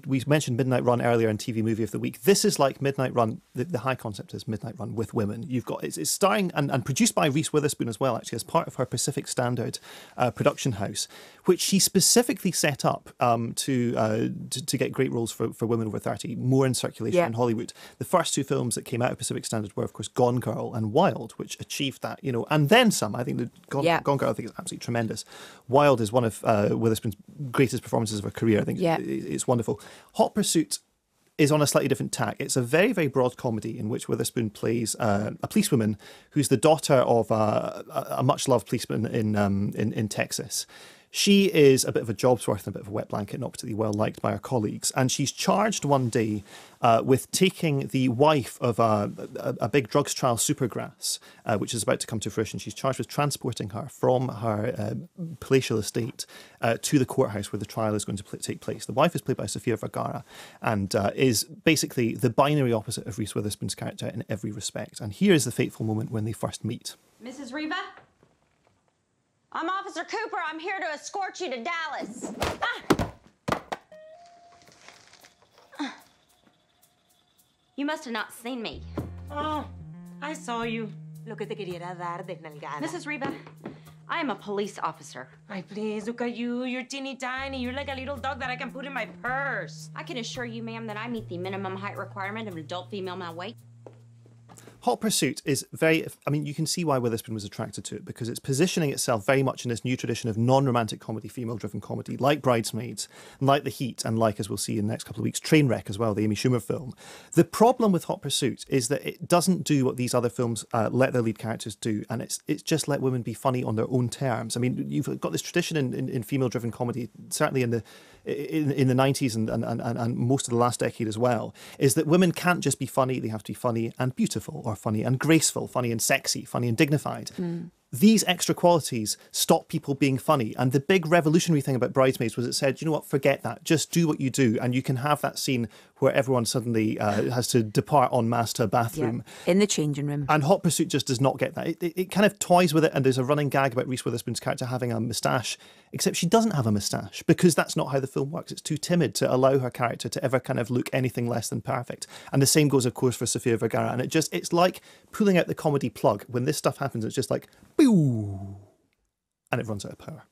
we mentioned Midnight Run earlier in TV Movie of the Week. This is like Midnight Run. The high concept is Midnight Run with women. You've got it's starring and produced by Reese Witherspoon as well, actually, as part of her Pacific Standard production house, which she specifically set up to get great roles for women over 30, more in circulation in Hollywood. The first two films that came out of Pacific Standard were, of course, Gone Girl and Wild, which achieved that, and then some. I think the Gone Girl, I think, is absolutely tremendous. Wild is one of Witherspoon's greatest performances of her career. I think it's wonderful. Hot Pursuit is on a slightly different tack. It's a very, very broad comedy in which Witherspoon plays a policewoman who's the daughter of a much-loved policeman in Texas. She is a bit of a job's worth and a bit of a wet blanket, not particularly well liked by her colleagues. And she's charged one day with taking the wife of a big drugs trial, Supergrass, which is about to come to fruition. She's charged with transporting her from her palatial estate to the courthouse where the trial is going to take place. The wife is played by Sofia Vergara and is basically the binary opposite of Reese Witherspoon's character in every respect. And here is the fateful moment when they first meet. Mrs. Riva? I'm Officer Cooper. I'm here to escort you to Dallas. You must have not seen me. Oh, I saw you. Lo que te quería dar de nalgada. Mrs. Riva, I am a police officer. Ay, please, look at you. You're teeny tiny. You're like a little dog that I can put in my purse. I can assure you, ma'am, that I meet the minimum height requirement of an adult female my weight. Hot Pursuit is very, I mean, you can see why Witherspoon was attracted to it, because it's positioning itself very much in this new tradition of non-romantic comedy, female-driven comedy, like Bridesmaids, like The Heat, and like, as we'll see in the next couple of weeks, Trainwreck as well, the Amy Schumer film. The problem with Hot Pursuit is that it doesn't do what these other films let their lead characters do, and it's just let women be funny on their own terms. I mean, you've got this tradition in female-driven comedy, certainly in the 90s and most of the last decade as well, is that women can't just be funny, they have to be funny and beautiful, or funny and graceful, funny and sexy, funny and dignified. These extra qualities stop people being funny. And the big revolutionary thing about Bridesmaids was it said, you know what, forget that. Just do what you do. And you can have that scene where everyone suddenly has to depart en masse to a bathroom. Yeah, in the changing room. And Hot Pursuit just does not get that. It kind of toys with it, and there's a running gag about Reese Witherspoon's character having a moustache, except she doesn't have a moustache, because that's not how the film works. It's too timid to allow her character to ever kind of look anything less than perfect. And the same goes, of course, for Sofia Vergara. And it's like pulling out the comedy plug. When this stuff happens, it's just like, boo! And it runs out of power.